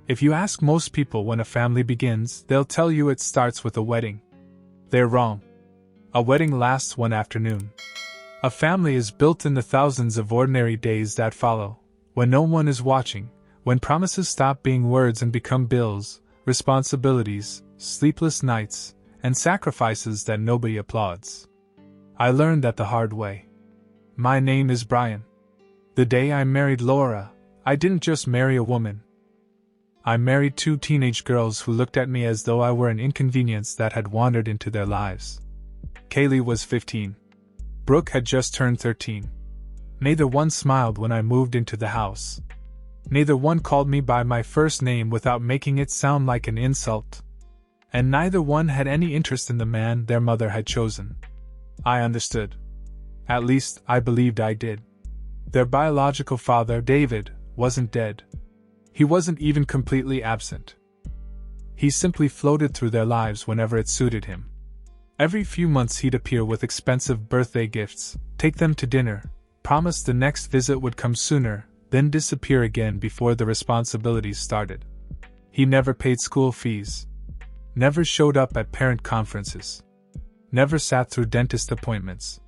If you ask most people when a family begins, they'll tell you it starts with a wedding. They're wrong. A wedding lasts one afternoon. A family is built in the thousands of ordinary days that follow, when no one is watching, when promises stop being words and become bills, responsibilities, sleepless nights, and sacrifices that nobody applauds. I learned that the hard way. My name is Brian. The day I married Laura, I didn't just marry a woman. I married two teenage girls who looked at me as though I were an inconvenience that had wandered into their lives. Kaylee was 15. Brooke had just turned 13. Neither one smiled when I moved into the house. Neither one called me by my first name without making it sound like an insult. And neither one had any interest in the man their mother had chosen. I understood. At least, I believed I did. Their biological father, David, wasn't dead. He wasn't even completely absent. He simply floated through their lives whenever it suited him. Every few months he'd appear with expensive birthday gifts, take them to dinner, promise the next visit would come sooner, then disappear again before the responsibilities started. He never paid school fees. Never showed up at parent conferences. Never sat through dentist appointments.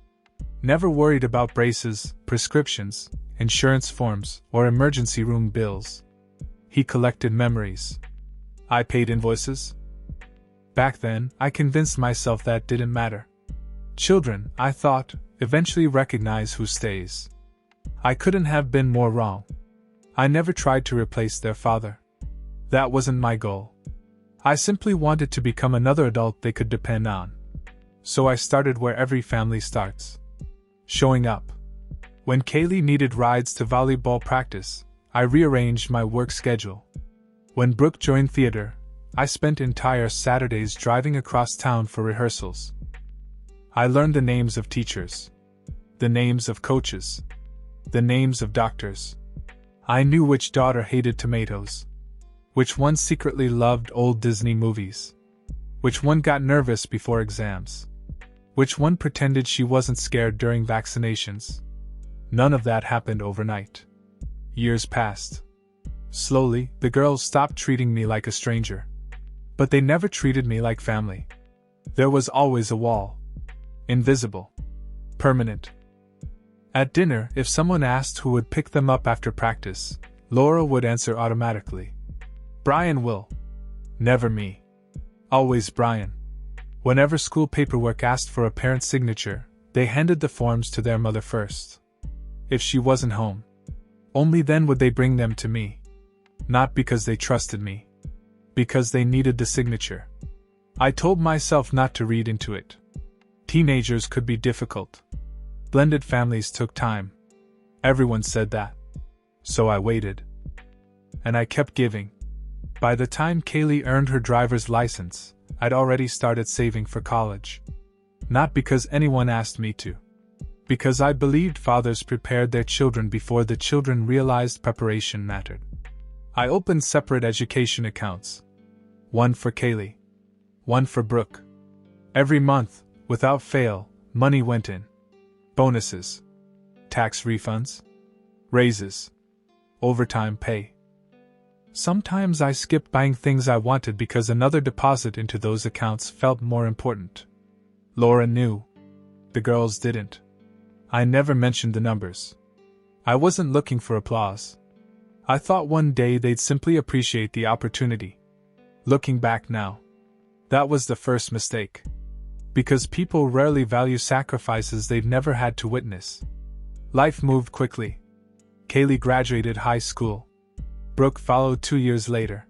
Never worried about braces, prescriptions, insurance forms, or emergency room bills. He collected memories. I paid invoices. Back then, I convinced myself that didn't matter. Children, I thought, eventually recognize who stays. I couldn't have been more wrong. I never tried to replace their father. That wasn't my goal. I simply wanted to become another adult they could depend on. So I started where every family starts. Showing up. When Kaylee needed rides to volleyball practice, I rearranged my work schedule. When Brooke joined theater, I spent entire Saturdays driving across town for rehearsals. I learned the names of teachers, the names of coaches, the names of doctors. I knew which daughter hated tomatoes, which one secretly loved old Disney movies, which one got nervous before exams, which one pretended she wasn't scared during vaccinations. None of that happened overnight. Years passed. Slowly, the girls stopped treating me like a stranger. But they never treated me like family. There was always a wall. Invisible. Permanent. At dinner, if someone asked who would pick them up after practice, Laura would answer automatically. Brian will. Never me. Always Brian. Whenever school paperwork asked for a parent's signature, they handed the forms to their mother first. If she wasn't home, only then would they bring them to me. Not because they trusted me. Because they needed the signature. I told myself not to read into it. Teenagers could be difficult. Blended families took time. Everyone said that. So I waited. And I kept giving. By the time Kaylee earned her driver's license, I'd already started saving for college. Not because anyone asked me to. Because I believed fathers prepared their children before the children realized preparation mattered. I opened separate education accounts. One for Kaylee. One for Brooke. Every month, without fail, money went in. Bonuses. Tax refunds. Raises. Overtime pay. Sometimes I skipped buying things I wanted because another deposit into those accounts felt more important. Laura knew. The girls didn't. I never mentioned the numbers. I wasn't looking for applause. I thought one day they'd simply appreciate the opportunity. Looking back now, that was the first mistake. Because people rarely value sacrifices they've never had to witness. Life moved quickly. Kaylee graduated high school. Brooke followed 2 years later.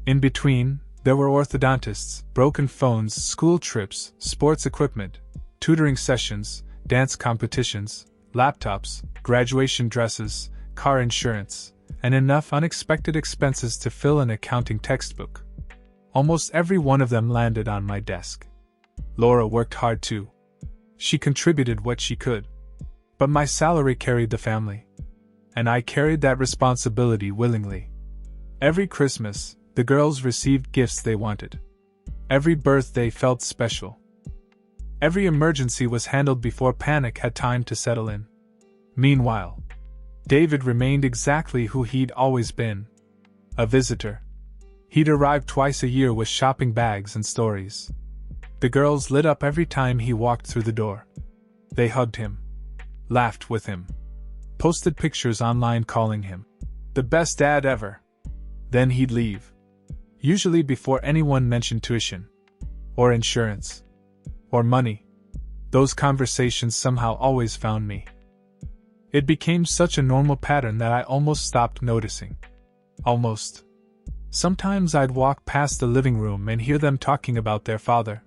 In between, there were orthodontists, broken phones, school trips, sports equipment, tutoring sessions, dance competitions, laptops, graduation dresses, car insurance, and enough unexpected expenses to fill an accounting textbook. Almost every one of them landed on my desk. Laura worked hard too. She contributed what she could. But my salary carried the family. And I carried that responsibility willingly. Every Christmas, the girls received gifts they wanted. Every birthday felt special. Every emergency was handled before panic had time to settle in. Meanwhile, David remained exactly who he'd always been. A visitor. He'd arrive twice a year with shopping bags and stories. The girls lit up every time he walked through the door. They hugged him, laughed with him, posted pictures online calling him the best dad ever. Then he'd leave. Usually before anyone mentioned tuition, or insurance, or money. Those conversations somehow always found me. It became such a normal pattern that I almost stopped noticing. Almost. Sometimes I'd walk past the living room and hear them talking about their father.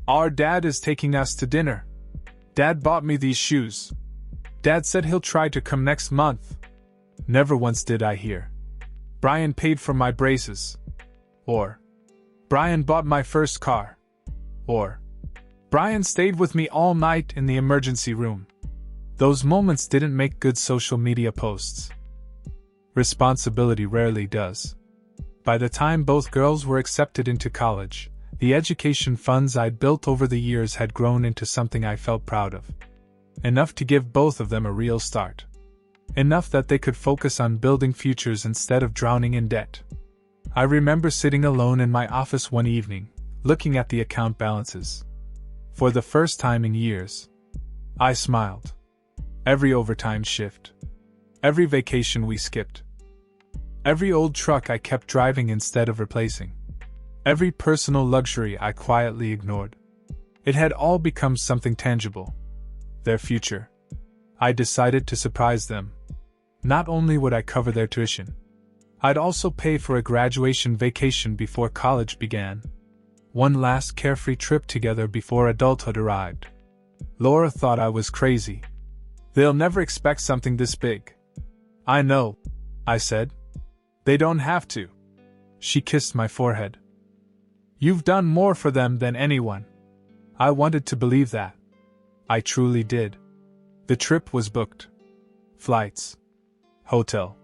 Our dad is taking us to dinner. Dad bought me these shoes. Dad said he'll try to come next month. Never once did I hear, Brian paid for my braces. Or, Brian bought my first car. Or, Brian stayed with me all night in the emergency room. Those moments didn't make good social media posts. Responsibility rarely does. By the time both girls were accepted into college, the education funds I'd built over the years had grown into something I felt proud of. Enough to give both of them a real start. Enough that they could focus on building futures instead of drowning in debt. I remember sitting alone in my office one evening, looking at the account balances. For the first time in years, I smiled. Every overtime shift. Every vacation we skipped. Every old truck I kept driving instead of replacing. Every personal luxury I quietly ignored. It had all become something tangible. Their future. I decided to surprise them. Not only would I cover their tuition, I'd also pay for a graduation vacation before college began. One last carefree trip together before adulthood arrived. Laura thought I was crazy. They'll never expect something this big. I know, I said. They don't have to. She kissed my forehead. You've done more for them than anyone. I wanted to believe that. I truly did. The trip was booked. Flights. Hotel.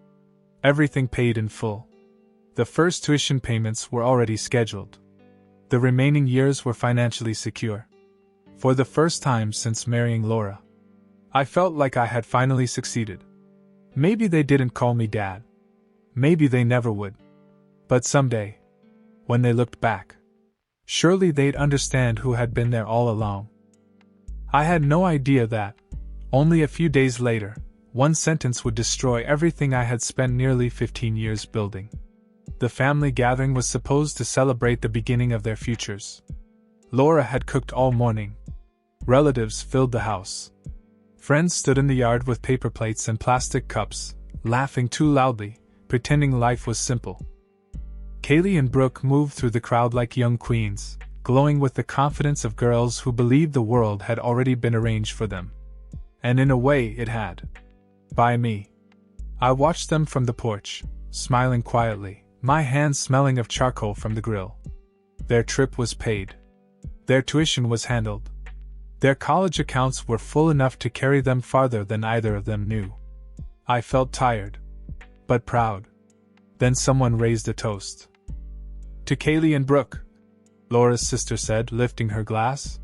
Everything paid in full. The first tuition payments were already scheduled. The remaining years were financially secure. For the first time since marrying Laura, I felt like I had finally succeeded. Maybe they didn't call me dad. Maybe they never would. But someday, when they looked back, surely they'd understand who had been there all along. I had no idea that, only a few days later, one sentence would destroy everything I had spent nearly 15 years building. The family gathering was supposed to celebrate the beginning of their futures. Laura had cooked all morning. Relatives filled the house. Friends stood in the yard with paper plates and plastic cups, laughing too loudly, pretending life was simple. Kaylee and Brooke moved through the crowd like young queens, glowing with the confidence of girls who believed the world had already been arranged for them. And in a way it had. By me. I watched them from the porch, smiling quietly, my hands smelling of charcoal from the grill. Their trip was paid. Their tuition was handled. Their college accounts were full enough to carry them farther than either of them knew. I felt tired, but proud. Then someone raised a toast. To Kaylee and Brooke, Laura's sister said, lifting her glass.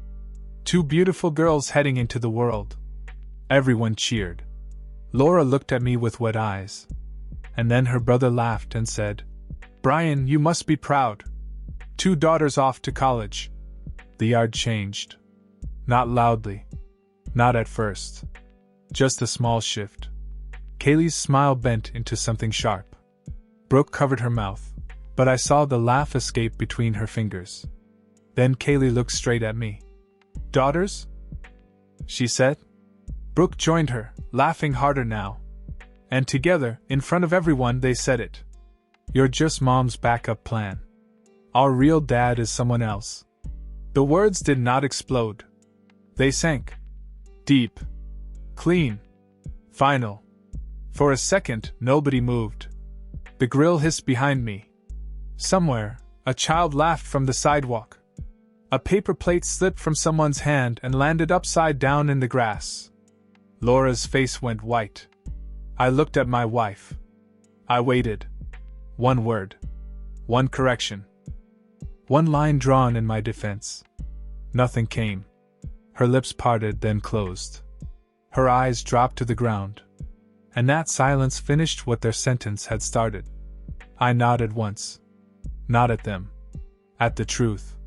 Two beautiful girls heading into the world. Everyone cheered. Laura looked at me with wet eyes. And then her brother laughed and said, Brian, you must be proud. 2 daughters off to college. The yard changed. Not loudly. Not at first. Just a small shift. Kaylee's smile bent into something sharp. Brooke covered her mouth, but I saw the laugh escape between her fingers. Then Kaylee looked straight at me. Daughters? She said. Brooke joined her, laughing harder now. And together, in front of everyone, they said it. You're just Mom's backup plan. Our real dad is someone else. The words did not explode. They sank. Deep. Clean. Final. For a second, nobody moved. The grill hissed behind me. Somewhere, a child laughed from the sidewalk. A paper plate slipped from someone's hand and landed upside down in the grass. Laura's face went white. I looked at my wife. I waited. One word. One correction. One line drawn in my defense. Nothing came. Her lips parted, then closed. Her eyes dropped to the ground. And that silence finished what their sentence had started. I nodded once. Not at them. At the truth.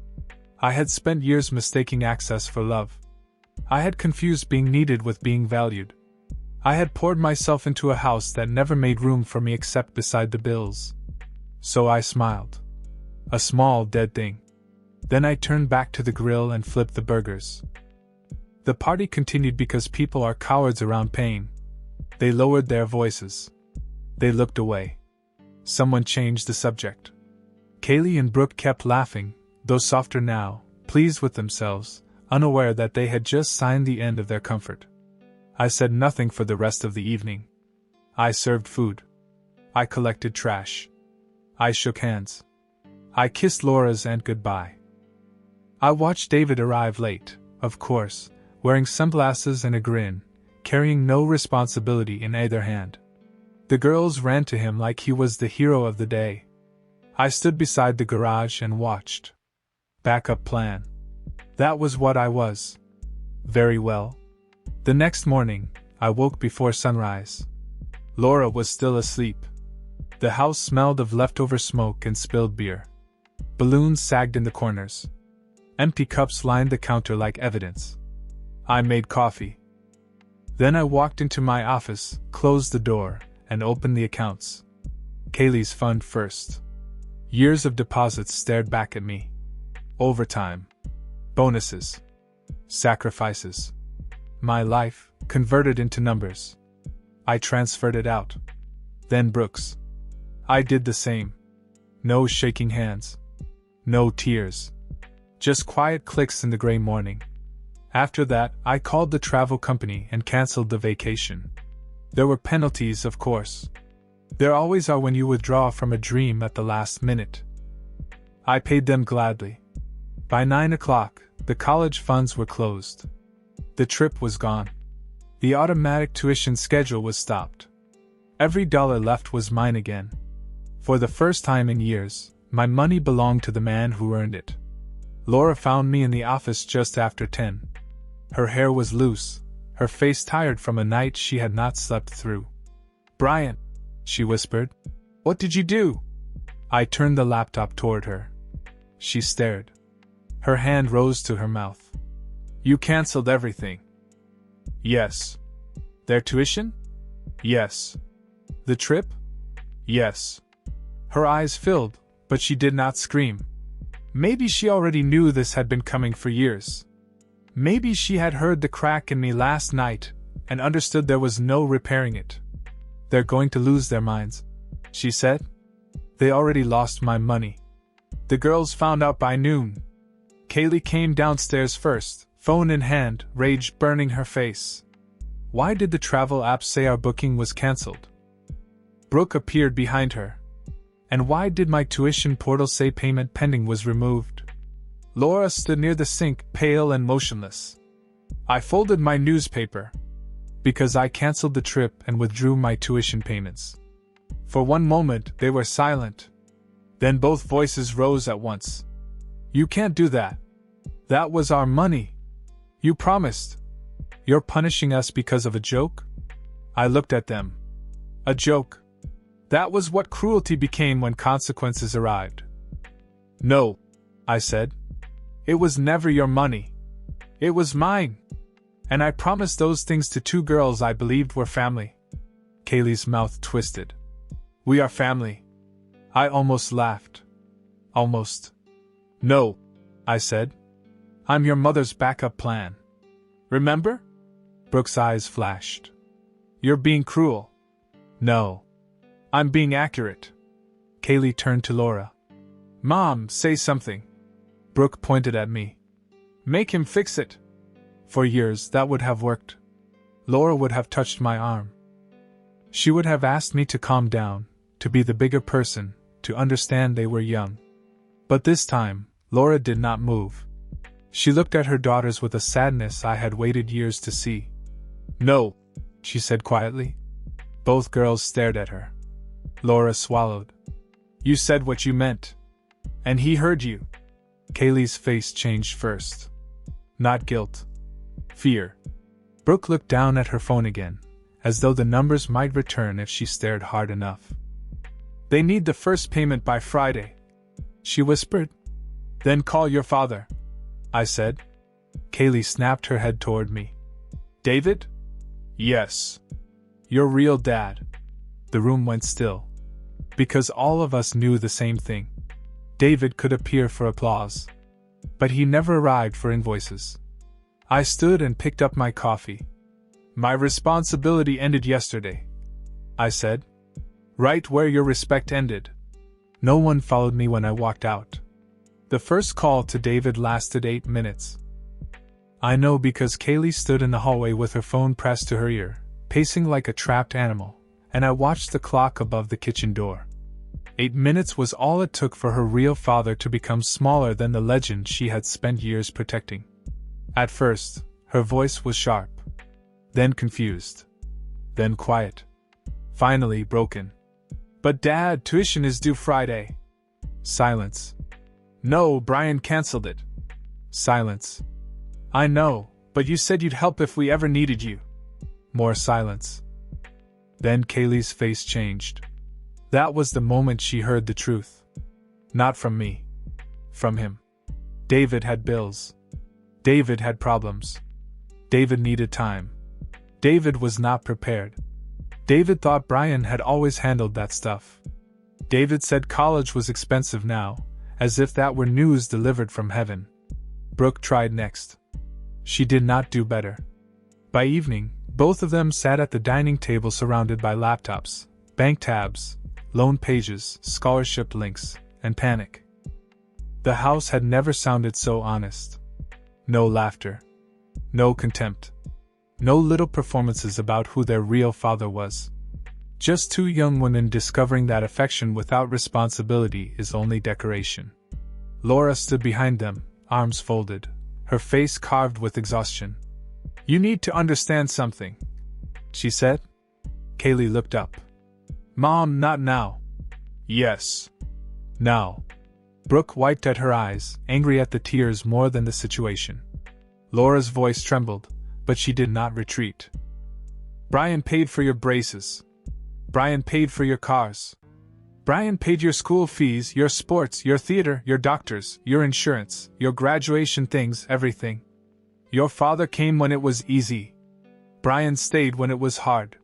I had spent years mistaking access for love. I had confused being needed with being valued. I had poured myself into a house that never made room for me except beside the bills. So I smiled. A small, dead thing. Then I turned back to the grill and flipped the burgers. The party continued because people are cowards around pain. They lowered their voices. They looked away. Someone changed the subject. Kaylee and Brooke kept laughing, though softer now, pleased with themselves, unaware that they had just signed the end of their comfort. I said nothing for the rest of the evening. I served food. I collected trash. I shook hands. I kissed Laura's aunt goodbye. I watched David arrive late, of course, wearing sunglasses and a grin, carrying no responsibility in either hand. The girls ran to him like he was the hero of the day. I stood beside the garage and watched. Backup plan. That was what I was. Very well. The next morning, I woke before sunrise. Laura was still asleep. The house smelled of leftover smoke and spilled beer. Balloons sagged in the corners. Empty cups lined the counter like evidence. I made coffee. Then I walked into my office, closed the door, and opened the accounts. Kaylee's fund first. Years of deposits stared back at me. Overtime. Bonuses. Sacrifices. My life, converted into numbers. I transferred it out. Then Brooks. I did the same. No shaking hands. No tears. Just quiet clicks in the gray morning. After that, I called the travel company and canceled the vacation. There were penalties, of course. There always are when you withdraw from a dream at the last minute. I paid them gladly. By 9 o'clock, the college funds were closed. The trip was gone. The automatic tuition schedule was stopped. Every dollar left was mine again. For the first time in years, my money belonged to the man who earned it. Laura found me in the office just after 10. Her hair was loose, her face tired from a night she had not slept through. "Brian," she whispered, "what did you do?" I turned the laptop toward her. She stared. Her hand rose to her mouth. "You canceled everything." "Yes." "Their tuition?" "Yes." "The trip?" "Yes." Her eyes filled, but she did not scream. Maybe she already knew this had been coming for years. Maybe she had heard the crack in me last night, and understood there was no repairing it. "They're going to lose their minds," she said. "They already lost my money." The girls found out by noon. Kaylee came downstairs first, phone in hand, rage burning her face. Why did the travel app say our booking was cancelled? Brooke appeared behind her. And why did my tuition portal say payment pending was removed? Laura stood near the sink, pale and motionless. I folded my newspaper. Because I cancelled the trip and withdrew my tuition payments. For one moment, they were silent. Then both voices rose at once. "You can't do that. That was our money. You promised. You're punishing us because of a joke?" I looked at them. A joke. That was what cruelty became when consequences arrived. "No," I said. "It was never your money. It was mine. And I promised those things to two girls I believed were family." Kaylee's mouth twisted. "We are family." I almost laughed. Almost. "No," I said. "I'm your mother's backup plan. Remember?" Brooke's eyes flashed. "You're being cruel." "No. I'm being accurate." Kaylee turned to Laura. "Mom, say something." Brooke pointed at me. "Make him fix it." For years that would have worked. Laura would have touched my arm. She would have asked me to calm down, to be the bigger person, to understand they were young. But this time, Laura did not move. She looked at her daughters with a sadness I had waited years to see. "No," she said quietly. Both girls stared at her. Laura swallowed. "You said what you meant. And he heard you." Kaylee's face changed first. Not guilt. Fear. Brooke looked down at her phone again, as though the numbers might return if she stared hard enough. They need the first payment by Friday, she whispered. Then call your father, I said. Kaylee snapped her head toward me. David? Yes. Your real dad. The room went still. Because all of us knew the same thing. David could appear for applause. But he never arrived for invoices. I stood and picked up my coffee. My responsibility ended yesterday, I said. Right where your respect ended. No one followed me when I walked out. The first call to David lasted 8 minutes. I know because Kaylee stood in the hallway with her phone pressed to her ear, pacing like a trapped animal, and I watched the clock above the kitchen door. 8 minutes was all it took for her real father to become smaller than the legend she had spent years protecting. At first, her voice was sharp, then confused, then quiet, finally broken. But Dad, tuition is due Friday. Silence. No, Brian canceled it. Silence. I know, but you said you'd help if we ever needed you. More silence. Then Kaylee's face changed. That was the moment she heard the truth. Not from me. From him. David had bills. David had problems. David needed time. David was not prepared. David thought Brian had always handled that stuff. David said college was expensive now, as if that were news delivered from heaven. Brooke tried next. She did not do better. By evening, both of them sat at the dining table surrounded by laptops, bank tabs, loan pages, scholarship links, and panic. The house had never sounded so honest. No laughter. No contempt. No little performances about who their real father was. Just two young women discovering that affection without responsibility is only decoration. Laura stood behind them, arms folded, her face carved with exhaustion. You need to understand something, she said. Kaylee looked up. Mom, not now. Yes. Now. Brooke wiped at her eyes, angry at the tears more than the situation. Laura's voice trembled, but she did not retreat. Brian paid for your braces. Brian paid for your cars. Brian paid your school fees, your sports, your theater, your doctors, your insurance, your graduation things, everything. Your father came when it was easy. Brian stayed when it was hard.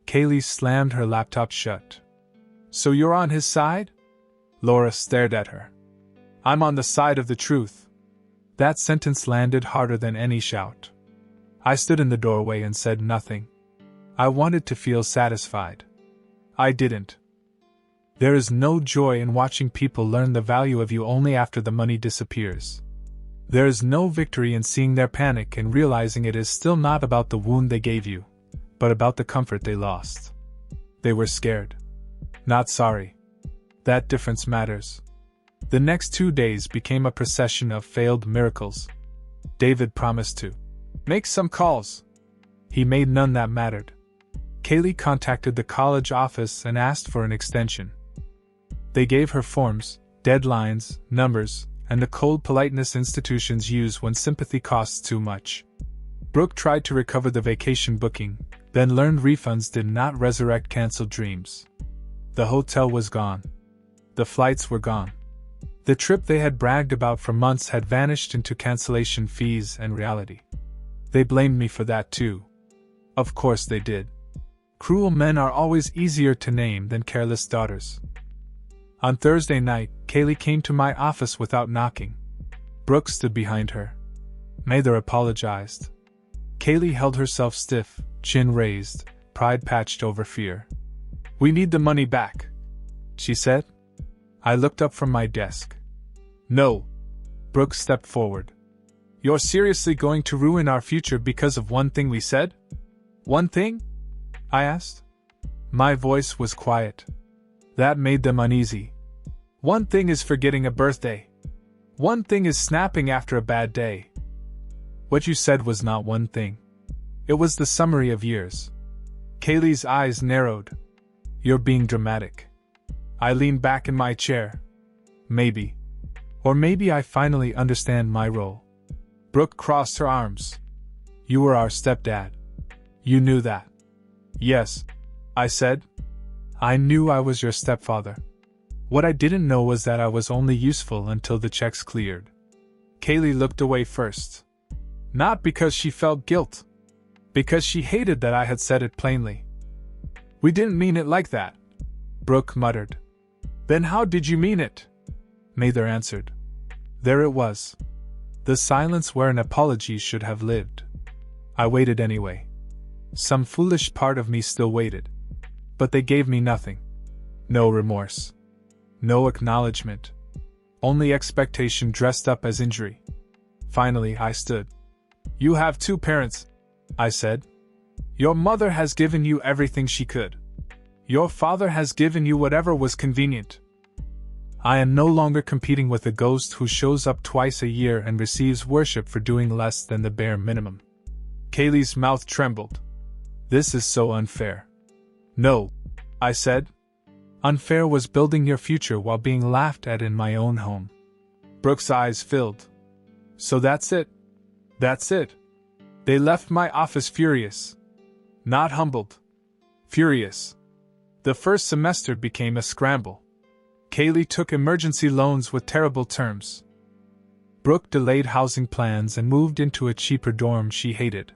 Kaylee slammed her laptop shut. So you're on his side? Laura stared at her. I'm on the side of the truth. That sentence landed harder than any shout. I stood in the doorway and said nothing. I wanted to feel satisfied. I didn't. There is no joy in watching people learn the value of you only after the money disappears. There is no victory in seeing their panic and realizing it is still not about the wound they gave you, but about the comfort they lost. They were scared. Not sorry. That difference matters. The next 2 days became a procession of failed miracles. David promised to make some calls. He made none that mattered. Kaylee contacted the college office and asked for an extension. They gave her forms, deadlines, numbers, and the cold politeness institutions use when sympathy costs too much. Brooke tried to recover the vacation booking, then learned refunds did not resurrect canceled dreams. The hotel was gone. The flights were gone. The trip they had bragged about for months had vanished into cancellation fees and reality. They blamed me for that too. Of course they did. Cruel men are always easier to name than careless daughters. On Thursday night, Kaylee came to my office without knocking. Brooke stood behind her. Neither apologized. Kaylee held herself stiff, chin raised, pride patched over fear. We need the money back, she said. I looked up from my desk. No. Brooke stepped forward. You're seriously going to ruin our future because of one thing we said? One thing? I asked. My voice was quiet. That made them uneasy. One thing is forgetting a birthday. One thing is snapping after a bad day. What you said was not one thing. It was the summary of years. Kaylee's eyes narrowed. You're being dramatic. I leaned back in my chair. Maybe. Or maybe I finally understand my role. Brooke crossed her arms. You were our stepdad. You knew that. Yes, I said. I knew I was your stepfather. What I didn't know was that I was only useful until the checks cleared. Kaylee looked away first. Not because she felt guilt. Because she hated that I had said it plainly. We didn't mean it like that, Brooke muttered. Then how did you mean it? Mather answered. There it was. The silence where an apology should have lived. I waited anyway. Some foolish part of me still waited. But they gave me nothing. No remorse. No acknowledgement. Only expectation dressed up as injury. Finally, I stood. You have two parents, I said. Your mother has given you everything she could. Your father has given you whatever was convenient. I am no longer competing with a ghost who shows up twice a year and receives worship for doing less than the bare minimum. Kaylee's mouth trembled. This is so unfair. No, I said. Unfair was building your future while being laughed at in my own home. Brooke's eyes filled. So that's it. That's it. They left my office furious. Not humbled. Furious. The first semester became a scramble. Kaylee took emergency loans with terrible terms. Brooke delayed housing plans and moved into a cheaper dorm she hated.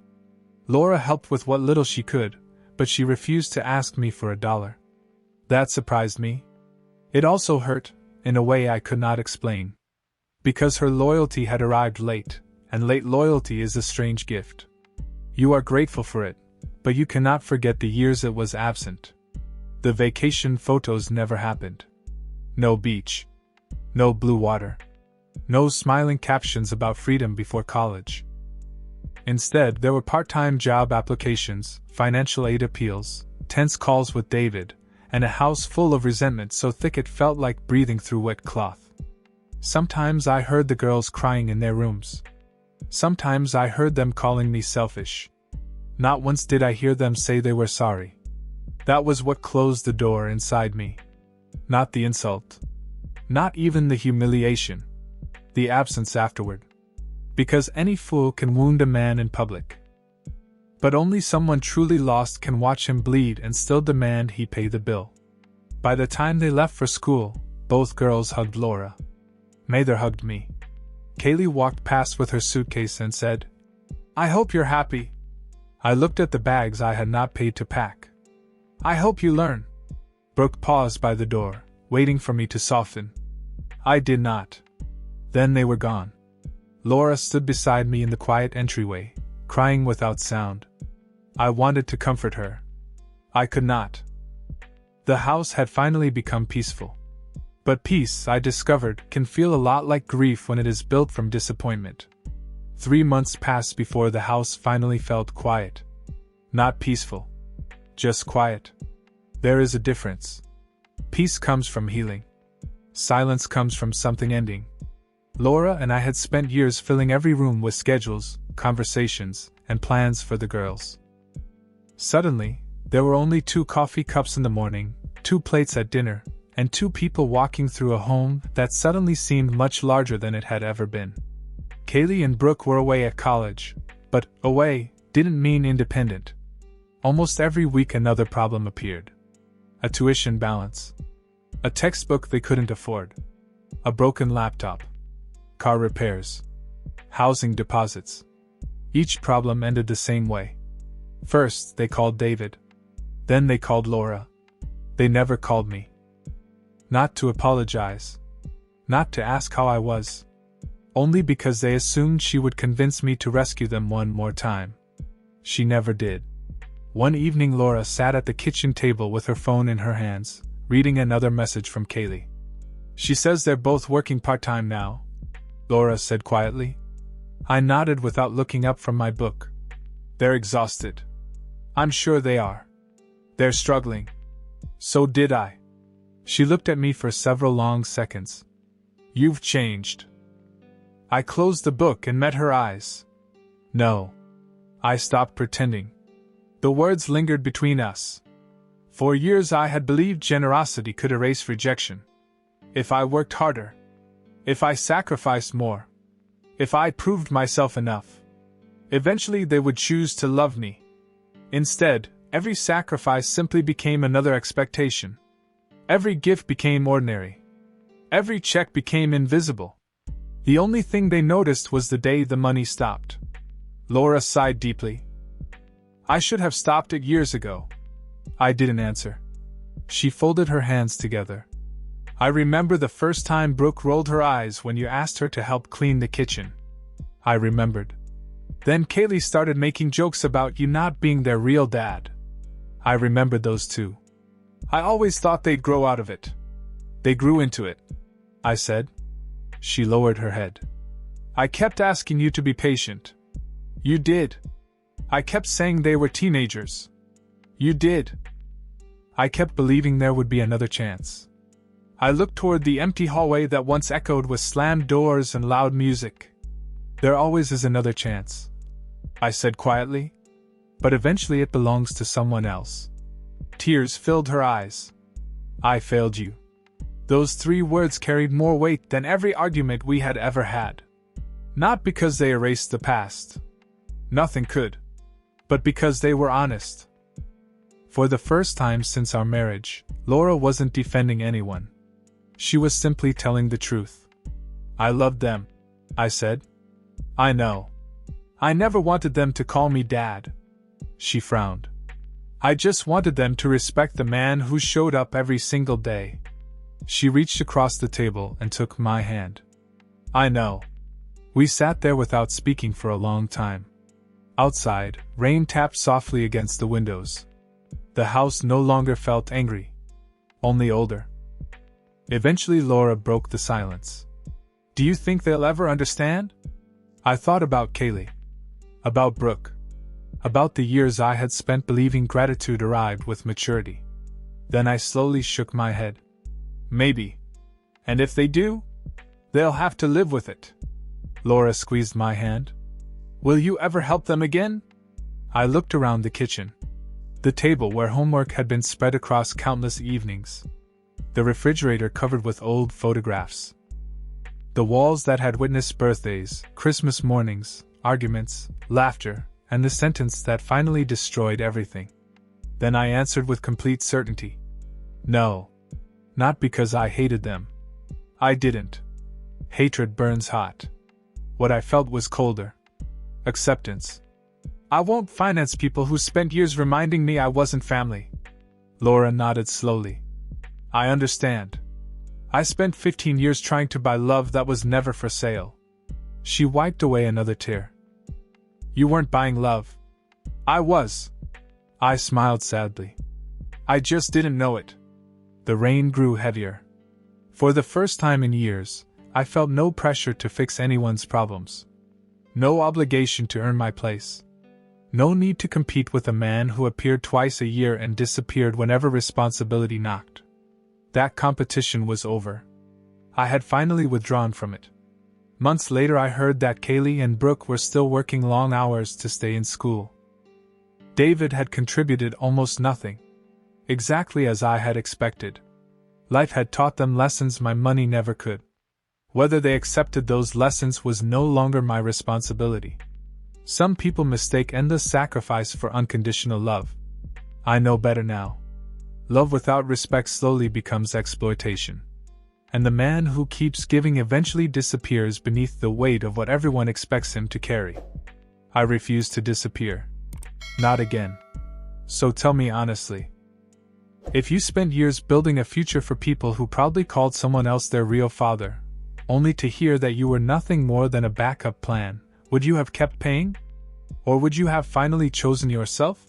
Laura helped with what little she could, but she refused to ask me for $1. That surprised me. It also hurt, in a way I could not explain. Because her loyalty had arrived late, and late loyalty is a strange gift. You are grateful for it, but you cannot forget the years it was absent. The vacation photos never happened. No beach. No blue water. No smiling captions about freedom before college. Instead, there were part-time job applications, financial aid appeals, tense calls with David, and a house full of resentment so thick it felt like breathing through wet cloth. Sometimes I heard the girls crying in their rooms. Sometimes I heard them calling me selfish. Not once did I hear them say they were sorry. That was what closed the door inside me. Not the insult. Not even the humiliation. The absence afterward. Because any fool can wound a man in public. But only someone truly lost can watch him bleed and still demand he pay the bill. By the time they left for school, both girls hugged Laura. Mather hugged me. Kaylee walked past with her suitcase and said, I hope you're happy. I looked at the bags I had not paid to pack. I hope you learn. Brooke paused by the door, waiting for me to soften. I did not. Then they were gone. Laura stood beside me in the quiet entryway, crying without sound. I wanted to comfort her. I could not. The house had finally become peaceful. But peace, I discovered, can feel a lot like grief when it is built from disappointment. 3 months passed before the house finally felt quiet. Not peaceful. Just quiet. There is a difference. Peace comes from healing. Silence comes from something ending. Laura and I had spent years filling every room with schedules, conversations, and plans for the girls. Suddenly, there were only 2 coffee cups in the morning, 2 plates at dinner, and 2 people walking through a home that suddenly seemed much larger than it had ever been. Kaylee and Brooke were away at college, but away didn't mean independent. Almost every week another problem appeared. A tuition balance. A textbook they couldn't afford. A broken laptop. Car repairs. Housing deposits. Each problem ended the same way. First, they called David. Then they called Laura. They never called me. Not to apologize. Not to ask how I was. Only because they assumed she would convince me to rescue them one more time. She never did. One evening Laura sat at the kitchen table with her phone in her hands, reading another message from Kaylee. She says they're both working part-time now, Laura said quietly. I nodded without looking up from my book. They're exhausted. I'm sure they are. They're struggling. So did I. She looked at me for several long seconds. You've changed. I closed the book and met her eyes. No. I stopped pretending. The words lingered between us. For years I had believed generosity could erase rejection. If I worked harder. If I sacrificed more. If I proved myself enough. Eventually they would choose to love me. Instead, Every sacrifice simply became another expectation. Every gift became ordinary. Every check became invisible. The only thing they noticed was the day the money stopped. Laura sighed deeply. I should have stopped it years ago. I didn't answer. She folded her hands together. I remember the first time Brooke rolled her eyes when you asked her to help clean the kitchen. I remembered. Then Kaylee started making jokes about you not being their real dad. I remembered those too. I always thought they'd grow out of it. They grew into it, I said. She lowered her head. I kept asking you to be patient. You did. I kept saying they were teenagers. You did. I kept believing there would be another chance. I looked toward the empty hallway that once echoed with slammed doors and loud music. There always is another chance, I said quietly. But eventually it belongs to someone else. Tears filled her eyes. I failed you. Those 3 words carried more weight than every argument we had ever had. Not because they erased the past. Nothing could. But because they were honest. For the first time since our marriage, Laura wasn't defending anyone. She was simply telling the truth. I loved them, I said. I know. I never wanted them to call me Dad. She frowned. I just wanted them to respect the man who showed up every single day. She reached across the table and took my hand. I know. We sat there without speaking for a long time. Outside, rain tapped softly against the windows. The house no longer felt angry. Only older. Eventually Laura broke the silence. Do you think they'll ever understand? I thought about Kaylee. About Brooke. About the years I had spent believing gratitude arrived with maturity. Then I slowly shook my head. Maybe. And if they do, they'll have to live with it. Laura squeezed my hand. Will you ever help them again? I looked around the kitchen. The table where homework had been spread across countless evenings. The refrigerator covered with old photographs. The walls that had witnessed birthdays, Christmas mornings, arguments, laughter, and the sentence that finally destroyed everything. Then I answered with complete certainty. No. Not because I hated them. I didn't. Hatred burns hot. What I felt was colder. Acceptance. I won't finance people who spent years reminding me I wasn't family. Laura nodded slowly. I understand. I spent 15 years trying to buy love that was never for sale. She wiped away another tear. You weren't buying love. I was. I smiled sadly. I just didn't know it. The rain grew heavier. For the first time in years, I felt no pressure to fix anyone's problems. No obligation to earn my place. No need to compete with a man who appeared twice a year and disappeared whenever responsibility knocked. That competition was over. I had finally withdrawn from it. Months later I heard that Kaylee and Brooke were still working long hours to stay in school. David had contributed almost nothing. Exactly as I had expected. Life had taught them lessons my money never could. Whether they accepted those lessons was no longer my responsibility. Some people mistake endless sacrifice for unconditional love. I know better now. Love without respect slowly becomes exploitation. And the man who keeps giving eventually disappears beneath the weight of what everyone expects him to carry. I refuse to disappear. Not again. So tell me honestly. If you spent years building a future for people who proudly called someone else their real father, only to hear that you were nothing more than a backup plan, would you have kept paying? Or would you have finally chosen yourself?